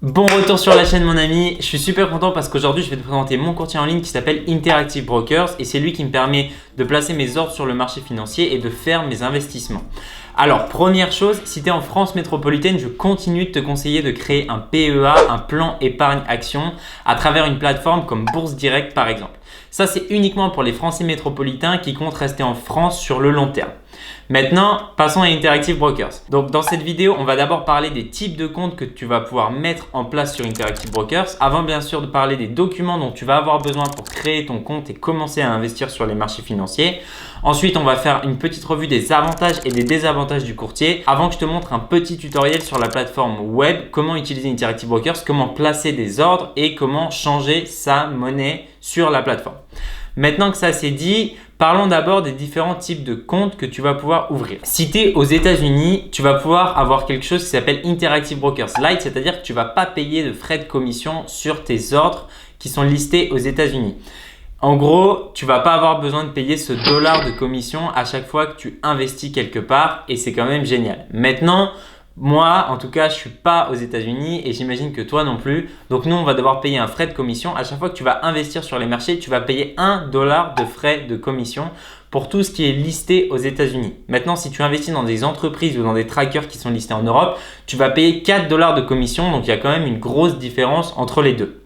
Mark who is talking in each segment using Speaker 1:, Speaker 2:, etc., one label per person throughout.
Speaker 1: Bon retour sur la chaîne mon ami, je suis super content parce qu'aujourd'hui je vais te présenter mon courtier en ligne qui s'appelle Interactive Brokers et c'est lui qui me permet de placer mes ordres sur le marché financier et de faire mes investissements. Alors première chose, si tu es en France métropolitaine, je continue de te conseiller de créer un PEA, un plan épargne action à travers une plateforme comme Bourse Direct par exemple. Ça c'est uniquement pour les Français métropolitains qui comptent rester en France sur le long terme. Maintenant, passons à Interactive Brokers. Donc dans cette vidéo, on va d'abord parler des types de comptes que tu vas pouvoir mettre en place sur Interactive Brokers avant bien sûr de parler des documents dont tu vas avoir besoin pour créer ton compte et commencer à investir sur les marchés financiers. Ensuite, on va faire une petite revue des avantages et des désavantages du courtier avant que je te montre un petit tutoriel sur la plateforme web, comment utiliser Interactive Brokers, comment placer des ordres et comment changer sa monnaie sur la plateforme. Maintenant que ça c'est dit, parlons d'abord des différents types de comptes que tu vas pouvoir ouvrir. Si tu es aux États-Unis, tu vas pouvoir avoir quelque chose qui s'appelle Interactive Brokers Lite, c'est-à-dire que tu ne vas pas payer de frais de commission sur tes ordres qui sont listés aux États-Unis. En gros, tu ne vas pas avoir besoin de payer ce dollar de commission à chaque fois que tu investis quelque part et c'est quand même génial. Maintenant, moi, en tout cas, je ne suis pas aux États-Unis et j'imagine que toi non plus. Donc, nous, on va devoir payer un frais de commission. À chaque fois que tu vas investir sur les marchés, tu vas payer $1 de frais de commission pour tout ce qui est listé aux États-Unis. Maintenant, si tu investis dans des entreprises ou dans des trackers qui sont listés en Europe, tu vas payer $4 de commission. Donc, il y a quand même une grosse différence entre les deux.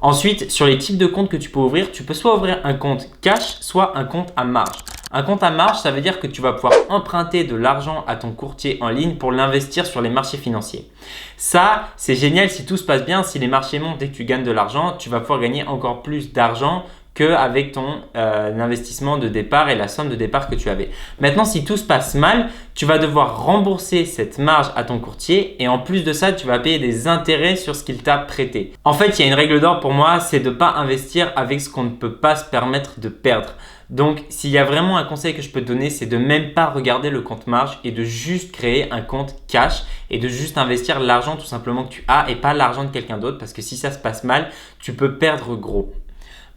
Speaker 1: Ensuite, sur les types de comptes que tu peux ouvrir, tu peux soit ouvrir un compte cash, soit un compte à marge. Un compte à marge, ça veut dire que tu vas pouvoir emprunter de l'argent à ton courtier en ligne pour l'investir sur les marchés financiers. Ça, c'est génial si tout se passe bien, si les marchés montent et que tu gagnes de l'argent, tu vas pouvoir gagner encore plus d'argent qu'avec ton investissement de départ et la somme de départ que tu avais. Maintenant, si tout se passe mal, tu vas devoir rembourser cette marge à ton courtier et en plus de ça, tu vas payer des intérêts sur ce qu'il t'a prêté. En fait, il y a une règle d'or pour moi, c'est de ne pas investir avec ce qu'on ne peut pas se permettre de perdre. Donc, s'il y a vraiment un conseil que je peux te donner, c'est de même pas regarder le compte marge et de juste créer un compte cash et de juste investir l'argent tout simplement que tu as et pas l'argent de quelqu'un d'autre parce que si ça se passe mal, tu peux perdre gros.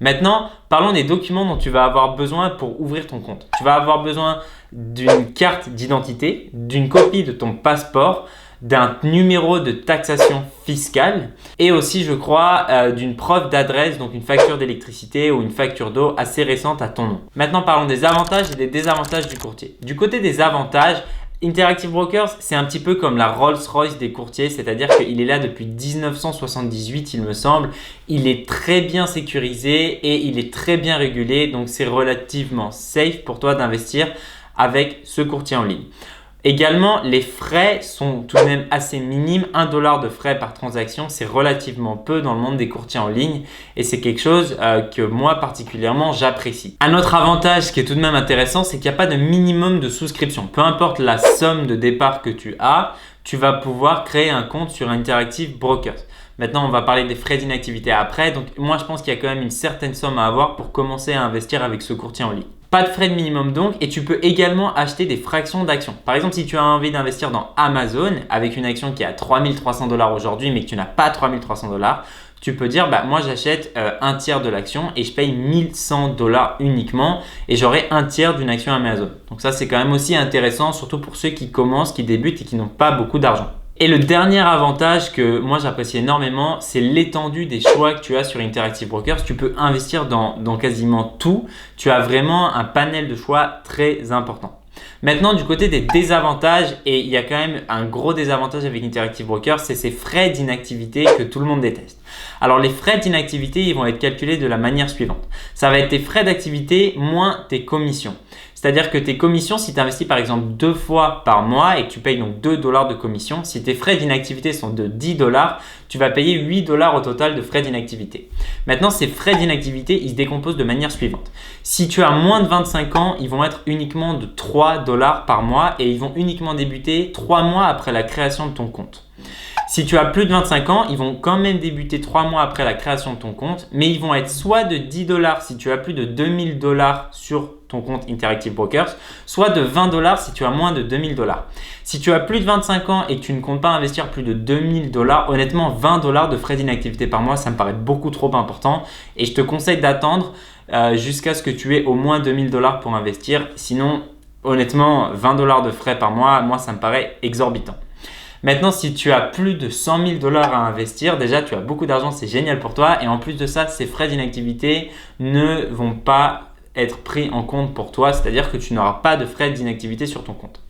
Speaker 1: Maintenant, parlons des documents dont tu vas avoir besoin pour ouvrir ton compte. Tu vas avoir besoin d'une carte d'identité, d'une copie de ton passeport, d'un numéro de taxation fiscale et aussi, je crois, d'une preuve d'adresse, donc une facture d'électricité ou une facture d'eau assez récente à ton nom. Maintenant, parlons des avantages et des désavantages du courtier. Du côté des avantages, Interactive Brokers, c'est un petit peu comme la Rolls-Royce des courtiers, c'est-à-dire qu'il est là depuis 1978, il me semble. Il est très bien sécurisé et il est très bien régulé, donc c'est relativement safe pour toi d'investir avec ce courtier en ligne. Également, les frais sont tout de même assez minimes. $1 de frais par transaction, c'est relativement peu dans le monde des courtiers en ligne et c'est quelque chose que moi particulièrement j'apprécie. Un autre avantage qui est tout de même intéressant, c'est qu'il n'y a pas de minimum de souscription. Peu importe la somme de départ que tu as, tu vas pouvoir créer un compte sur Interactive Brokers. Maintenant, on va parler des frais d'inactivité après. Donc, moi, je pense qu'il y a quand même une certaine somme à avoir pour commencer à investir avec ce courtier en ligne. Pas de frais de minimum donc et tu peux également acheter des fractions d'actions. Par exemple, si tu as envie d'investir dans Amazon avec une action qui est à $3 300 aujourd'hui mais que tu n'as pas $3 300, tu peux dire moi j'achète un tiers de l'action et je paye $1100 uniquement et j'aurai un tiers d'une action Amazon. Donc ça c'est quand même aussi intéressant surtout pour ceux qui commencent, qui débutent et qui n'ont pas beaucoup d'argent. Et le dernier avantage que moi j'apprécie énormément, c'est l'étendue des choix que tu as sur Interactive Brokers. Tu peux investir dans quasiment tout. Tu as vraiment un panel de choix très important. Maintenant, du côté des désavantages, et il y a quand même un gros désavantage avec Interactive Brokers, c'est ces frais d'inactivité que tout le monde déteste. Alors, les frais d'inactivité, ils vont être calculés de la manière suivante. Ça va être tes frais d'activité moins tes commissions. C'est-à-dire que tes commissions, si tu investis par exemple 2 fois par mois et que tu payes donc $2 de commission, si tes frais d'inactivité sont de $10, tu vas payer $8 au total de frais d'inactivité. Maintenant, ces frais d'inactivité, ils se décomposent de manière suivante. Si tu as moins de 25 ans, ils vont être uniquement de $3 par mois et ils vont uniquement débuter 3 mois après la création de ton compte. Si tu as plus de 25 ans, ils vont quand même débuter 3 mois après la création de ton compte, mais ils vont être soit de $10 si tu as plus de $2000 sur ton compte Interactive Brokers, soit de $20 si tu as moins de $2000. Si tu as plus de 25 ans et que tu ne comptes pas investir plus de $2000, honnêtement, $20 de frais d'inactivité par mois, ça me paraît beaucoup trop important et je te conseille d'attendre jusqu'à ce que tu aies au moins $2000 pour investir. Sinon, honnêtement, $20 de frais par mois, moi, ça me paraît exorbitant. Maintenant, si tu as plus de 100 000 dollars à investir, déjà tu as beaucoup d'argent, c'est génial pour toi. Et en plus de ça, ces frais d'inactivité ne vont pas être pris en compte pour toi, c'est-à-dire que tu n'auras pas de frais d'inactivité sur ton compte.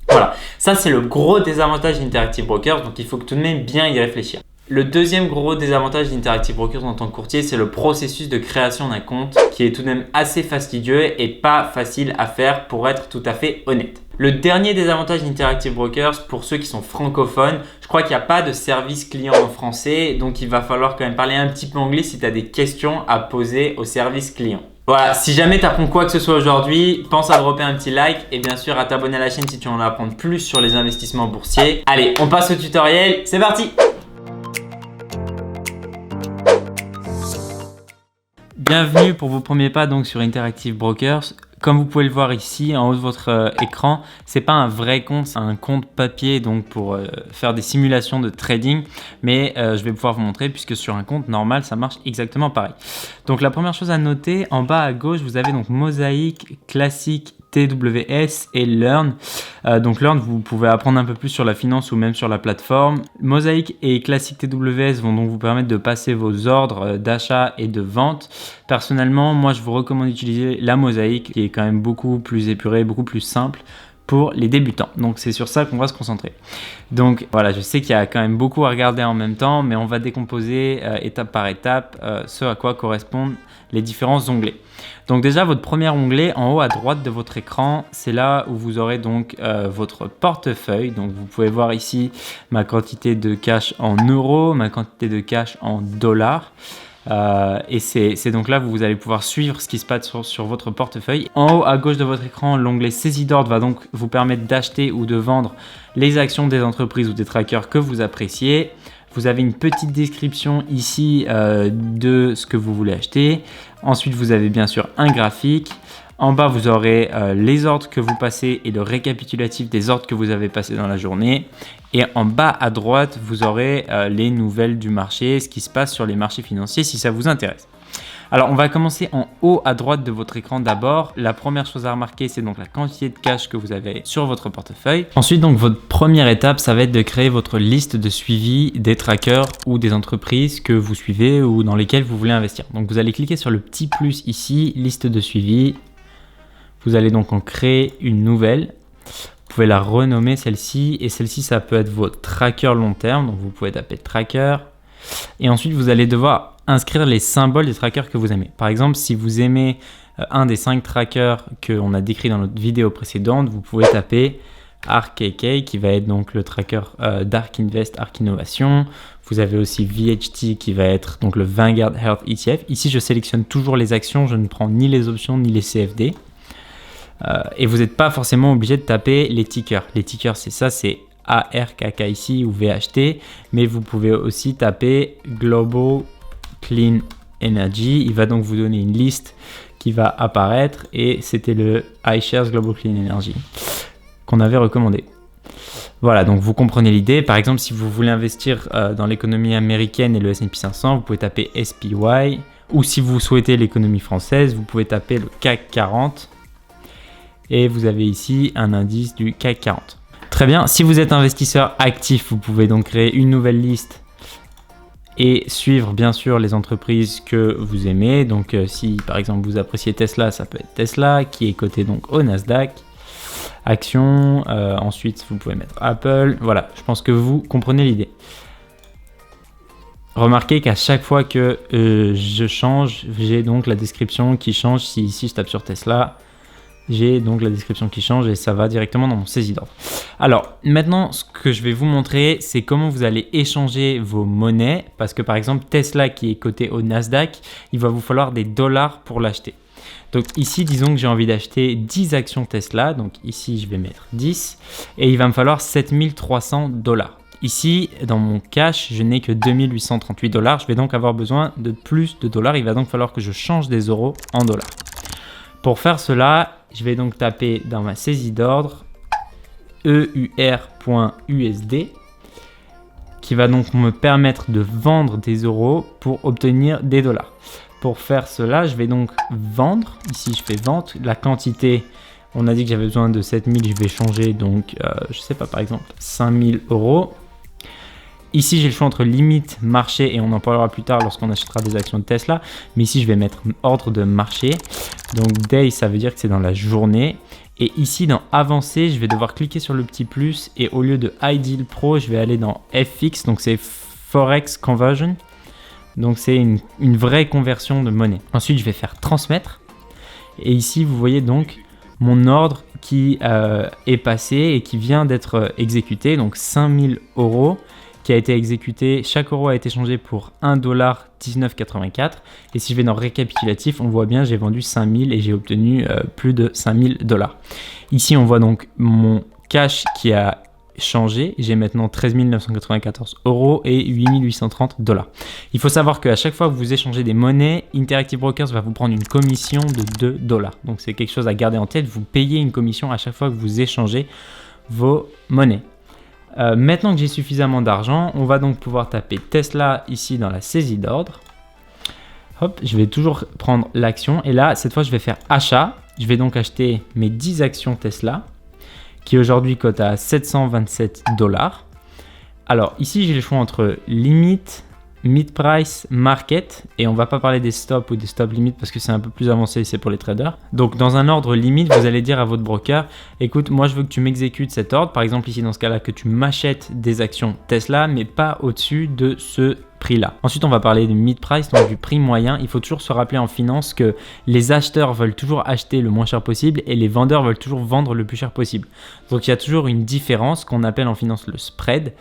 Speaker 1: Voilà, ça c'est le gros désavantage d'Interactive Brokers, donc il faut que tout de même bien y réfléchir. Le deuxième gros désavantage d'Interactive Brokers en tant que courtier, c'est le processus de création d'un compte qui est tout de même assez fastidieux et pas facile à faire pour être tout à fait honnête. Le dernier désavantage d'Interactive Brokers pour ceux qui sont francophones, je crois qu'il n'y a pas de service client en français, donc il va falloir quand même parler un petit peu anglais si tu as des questions à poser au service client. Voilà, si jamais tu apprends quoi que ce soit aujourd'hui, pense à dropper un petit like et bien sûr à t'abonner à la chaîne si tu en veux apprendre plus sur les investissements boursiers. Allez, on passe au tutoriel, c'est parti! Bienvenue pour vos premiers pas donc sur Interactive Brokers. Comme vous pouvez le voir ici en haut de votre écran, c'est pas un vrai compte, c'est un compte papier donc pour faire des simulations de trading, mais je vais pouvoir vous montrer puisque sur un compte normal ça marche exactement pareil. Donc la première chose à noter, en bas à gauche vous avez donc Mosaic, Classic, TWS et Learn. Donc Learn, vous pouvez apprendre un peu plus sur la finance ou même sur la plateforme. Mosaic et Classic TWS vont donc vous permettre de passer vos ordres d'achat et de vente. Personnellement, moi je vous recommande d'utiliser la Mosaic qui est quand même beaucoup plus épurée, beaucoup plus simple pour les débutants. Donc c'est sur ça qu'on va se concentrer. Donc voilà, je sais qu'il y a quand même beaucoup à regarder en même temps, mais on va décomposer étape par étape ce à quoi correspondent les différents onglets. Donc déjà, votre premier onglet en haut à droite de votre écran, c'est là où vous aurez donc votre portefeuille. Donc vous pouvez voir ici ma quantité de cash en euros, ma quantité de cash en dollars. Et c'est donc là où vous allez pouvoir suivre ce qui se passe sur votre portefeuille. En haut à gauche de votre écran, l'onglet saisie d'ordre va donc vous permettre d'acheter ou de vendre les actions des entreprises ou des trackers que vous appréciez. Vous avez une petite description ici de ce que vous voulez acheter. Ensuite, vous avez bien sûr un graphique. En bas, vous aurez les ordres que vous passez et le récapitulatif des ordres que vous avez passés dans la journée. Et en bas à droite, vous aurez les nouvelles du marché, ce qui se passe sur les marchés financiers si ça vous intéresse. Alors, on va commencer en haut à droite de votre écran d'abord. La première chose à remarquer, c'est donc la quantité de cash que vous avez sur votre portefeuille. Ensuite, donc, votre première étape, ça va être de créer votre liste de suivi des trackers ou des entreprises que vous suivez ou dans lesquelles vous voulez investir. Donc, vous allez cliquer sur le petit plus ici, liste de suivi. Vous allez donc en créer une nouvelle. Vous pouvez la renommer celle-ci et celle-ci, ça peut être votre tracker long terme. Donc, vous pouvez taper tracker. Et ensuite, vous allez devoir inscrire les symboles des trackers que vous aimez. Par exemple, si vous aimez un des 5 trackers qu'on a décrit dans notre vidéo précédente, vous pouvez taper ARKK qui va être donc le tracker d'Ark Invest, Ark Innovation. Vous avez aussi VHT qui va être donc le Vanguard Health ETF. Ici, je sélectionne toujours les actions, je ne prends ni les options ni les CFD. Et vous n'êtes pas forcément obligé de taper les tickers. Les tickers, c'est ça, c'est ARKK ici ou VHT, mais vous pouvez aussi taper Global Clean Energy. Il va donc vous donner une liste qui va apparaître et c'était le iShares Global Clean Energy qu'on avait recommandé. Voilà, donc vous comprenez l'idée. Par exemple, si vous voulez investir dans l'économie américaine et le S&P 500, vous pouvez taper SPY, ou si vous souhaitez l'économie française, vous pouvez taper le CAC 40 et vous avez ici un indice du CAC 40. Très bien, si vous êtes investisseur actif, vous pouvez donc créer une nouvelle liste et suivre bien sûr les entreprises que vous aimez. Donc si par exemple vous appréciez Tesla, ça peut être Tesla qui est coté donc au Nasdaq. Action, ensuite vous pouvez mettre Apple. Voilà, je pense que vous comprenez l'idée. Remarquez qu'à chaque fois que je change, j'ai donc la description qui change. Si ici je tape sur Tesla, j'ai donc la description qui change et ça va directement dans mon saisie d'ordre. Alors maintenant, ce que je vais vous montrer, c'est comment vous allez échanger vos monnaies. Parce que par exemple, Tesla qui est coté au Nasdaq, il va vous falloir des dollars pour l'acheter. Donc ici, disons que j'ai envie d'acheter 10 actions Tesla. Donc ici, je vais mettre 10 et il va me falloir 7300 dollars. Ici, dans mon cash, je n'ai que 2838 dollars. Je vais donc avoir besoin de plus de dollars. Il va donc falloir que je change des euros en dollars. Pour faire cela, je vais donc taper dans ma saisie d'ordre EUR.USD qui va donc me permettre de vendre des euros pour obtenir des dollars. Pour faire cela, je vais donc vendre. Ici, je fais vente. La quantité
Speaker 2: On a dit que j'avais besoin de 7000, je vais changer donc, je sais pas, par exemple 5000 euros. Ici, j'ai le choix entre limite, marché, et on en parlera plus tard lorsqu'on achètera des actions de Tesla. Mais ici, je vais mettre ordre de marché. Donc day, ça veut dire que c'est dans la journée. Et ici, dans avancé, je vais devoir cliquer sur le petit plus. Et au lieu de Ideal Pro, je vais aller dans FX. Donc c'est Forex Conversion. Donc c'est une vraie conversion de monnaie. Ensuite, je vais faire transmettre. Et ici, vous voyez donc mon ordre qui est passé et qui vient d'être exécuté. Donc 5000 euros qui a été exécuté. Chaque euro a été changé pour 1,1984 $. Et si je vais dans récapitulatif, on voit bien j'ai vendu 5000 et j'ai obtenu plus de 5000 $. Ici, on voit donc mon cash qui a changé. J'ai maintenant 13 994 € et 8 830 $. Il faut savoir qu'à chaque fois que vous échangez des monnaies, Interactive Brokers va vous prendre une commission de 2 $. Donc c'est quelque chose à garder en tête. Vous payez une commission à chaque fois que vous échangez vos monnaies. Maintenant que j'ai suffisamment d'argent, on va donc pouvoir taper Tesla ici dans la saisie d'ordre. Hop, je vais toujours prendre l'action et là, cette fois, je vais faire achat. Je vais donc acheter mes 10 actions Tesla qui aujourd'hui cotent à 727 $. Alors ici, j'ai le choix entre limite, mid-price, market, et on va pas parler des stops ou des stop limit parce que c'est un peu plus avancé, c'est pour les traders. Donc dans un ordre limite, vous allez dire à votre broker, écoute, moi je veux que tu m'exécutes cet ordre, par exemple ici dans ce cas-là, que tu m'achètes des actions Tesla, mais pas au-dessus de ce prix-là. Ensuite, on va parler du mid-price, donc du prix moyen. Il faut toujours se rappeler en finance que les acheteurs veulent toujours acheter le moins cher possible et les vendeurs veulent toujours vendre le plus cher possible. Donc il y a toujours une différence qu'on appelle en finance le spread.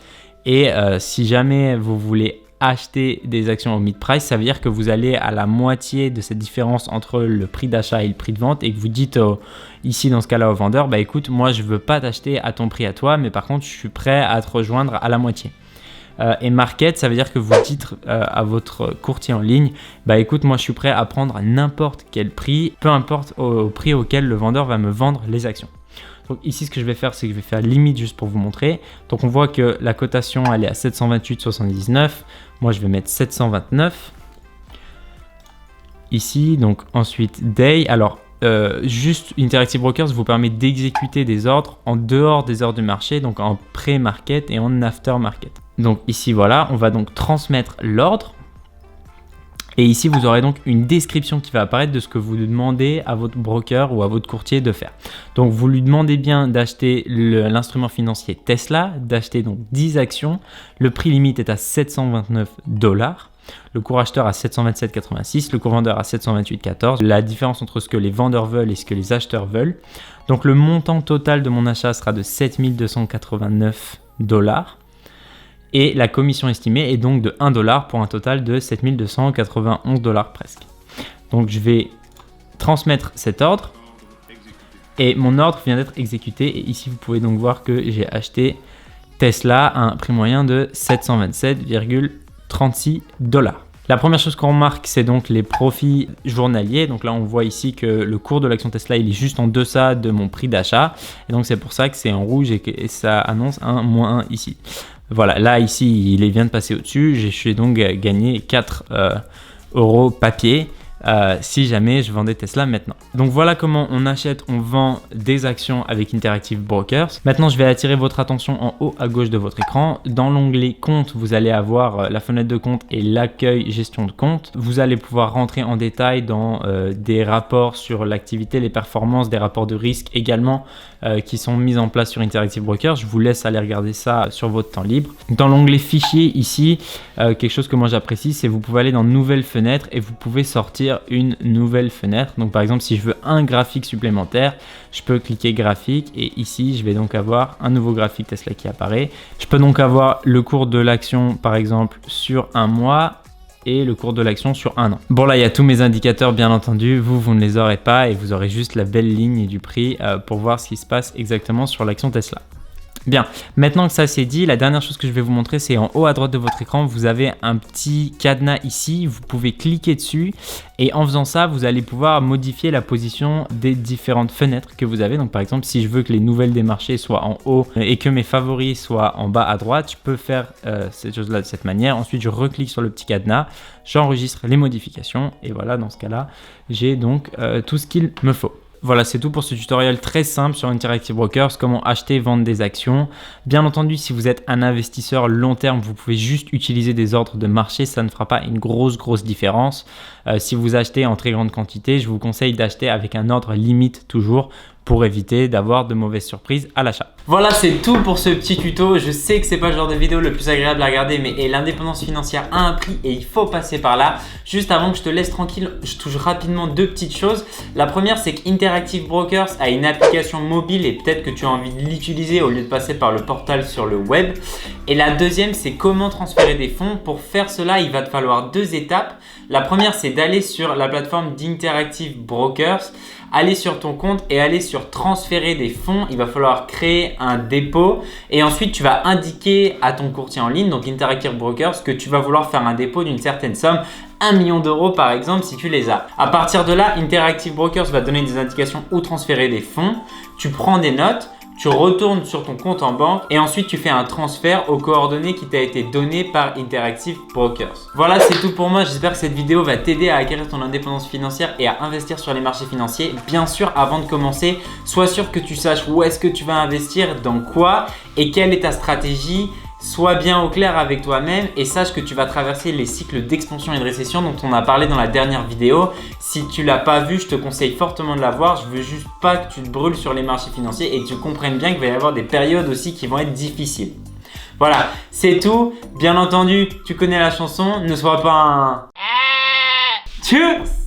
Speaker 2: Et si jamais vous voulez acheter des actions au mid-price, ça veut dire que vous allez à la moitié de cette différence entre le prix d'achat et le prix de vente et que vous dites ici dans ce cas-là au vendeur, bah écoute, moi je veux pas t'acheter à ton prix à toi, mais par contre je suis prêt à te rejoindre à la moitié. Et market, ça veut dire que vous dites à votre courtier en ligne, bah écoute, moi je suis prêt à prendre n'importe quel prix, peu importe au prix auquel le vendeur va me vendre les actions. Donc ici, ce que je vais faire, c'est que je vais faire limite juste pour vous montrer. Donc on voit que la cotation, elle est à 728,79. Moi, je vais mettre 729. Ici, donc ensuite day. Alors, juste Interactive Brokers vous permet d'exécuter des ordres en dehors des heures du marché, donc en pré-market et en after-market. Donc ici, voilà, on va donc transmettre l'ordre. Et ici, vous aurez donc une description qui va apparaître de ce que vous demandez à votre broker ou à votre courtier de faire. Donc, vous lui demandez bien d'acheter l'instrument financier Tesla, d'acheter donc 10 actions. Le prix limite est à 729 $. Le cours acheteur à 727,86, le cours vendeur à 728,14. La différence entre ce que les vendeurs veulent et ce que les acheteurs veulent. Donc, le montant total de mon achat sera de 7289 $. Et la commission estimée est donc de 1 $ pour un total de 7291 $ presque. Donc je vais transmettre cet ordre et mon ordre vient d'être exécuté. Et ici, vous pouvez donc voir que j'ai acheté Tesla à un prix moyen de 727,36 $. La première chose qu'on remarque, c'est donc les profits journaliers. Donc là, on voit ici que le cours de l'action Tesla, il est juste en deçà de mon prix d'achat. Et donc, c'est pour ça que c'est en rouge et que ça annonce un -1 ici. Voilà, là, ici, il vient de passer au-dessus. J'ai donc gagné 4 € papier si jamais je vendais Tesla maintenant. Donc voilà comment on achète, on vend des actions avec Interactive Brokers. Maintenant, je vais attirer votre attention en haut à gauche de votre écran. Dans l'onglet compte, vous allez avoir la fenêtre de compte et l'accueil gestion de compte. Vous allez pouvoir rentrer en détail dans des rapports sur l'activité, les performances, des rapports de risque également qui sont mis en place sur Interactive Brokers. Je vous laisse aller regarder ça sur votre temps libre. Dans l'onglet fichier ici, quelque chose que moi j'apprécie, c'est que vous pouvez aller dans nouvelle fenêtre et vous pouvez sortir une nouvelle fenêtre. Donc par exemple, si je veux un graphique supplémentaire, je peux cliquer graphique et ici je vais donc avoir un nouveau graphique Tesla qui apparaît. Je peux donc avoir le cours de l'action par exemple sur un mois et le cours de l'action sur un an. Bon, là il y a tous mes indicateurs bien entendu, vous ne les aurez pas et vous aurez juste la belle ligne du prix pour voir ce qui se passe exactement sur l'action Tesla. Bien, maintenant que ça c'est dit, la dernière chose que je vais vous montrer, c'est en haut à droite de votre écran, vous avez un petit cadenas ici, vous pouvez cliquer dessus et en faisant ça, vous allez pouvoir modifier la position des différentes fenêtres que vous avez. Donc par exemple, si je veux que les nouvelles des marchés soient en haut et que mes favoris soient en bas à droite, je peux faire cette chose-là de cette manière. Ensuite, je reclique sur le petit cadenas, j'enregistre les modifications et voilà, dans ce cas-là, j'ai donc tout ce qu'il me faut. Voilà, c'est tout pour ce tutoriel très simple sur Interactive Brokers, comment acheter, vendre des actions. Bien entendu, si vous êtes un investisseur long terme, vous pouvez juste utiliser des ordres de marché, ça ne fera pas une grosse différence. Si vous achetez en très grande quantité, je vous conseille d'acheter avec un ordre limite toujours pour éviter d'avoir de mauvaises surprises à l'achat.
Speaker 1: Voilà, c'est tout pour ce petit tuto. Je sais que c'est pas le genre de vidéo le plus agréable à regarder, mais l'indépendance financière a un prix et il faut passer par là. Juste avant que je te laisse tranquille, je touche rapidement deux petites choses. La première, c'est qu'Interactive Brokers a une application mobile et peut-être que tu as envie de l'utiliser au lieu de passer par le portal sur le web. Et la deuxième, c'est comment transférer des fonds. Pour faire cela, il va te falloir deux étapes. La première, c'est d'aller sur la plateforme d'Interactive Brokers, aller sur ton compte et aller sur transférer des fonds. Il va falloir créer un dépôt et ensuite tu vas indiquer à ton courtier en ligne, donc Interactive Brokers, que tu vas vouloir faire un dépôt d'une certaine somme, 1 million d'euros par exemple si tu les as. À partir de là, Interactive Brokers va te donner des indications où transférer des fonds. Tu prends des notes. Tu retournes sur ton compte en banque et ensuite tu fais un transfert aux coordonnées qui t'a été donné par Interactive Brokers. Voilà, c'est tout pour moi. J'espère que cette vidéo va t'aider à acquérir ton indépendance financière et à investir sur les marchés financiers. Bien sûr, avant de commencer, sois sûr que tu saches où est-ce que tu vas investir, dans quoi et quelle est ta stratégie. Sois bien au clair avec toi-même et sache que tu vas traverser les cycles d'expansion et de récession dont on a parlé dans la dernière vidéo. Si tu ne l'as pas vu, je te conseille fortement de la voir. Je veux juste pas que tu te brûles sur les marchés financiers et que tu comprennes bien qu'il va y avoir des périodes aussi qui vont être difficiles. Voilà, c'est tout. Bien entendu, tu connais la chanson. Ne sois pas un... Tchuss!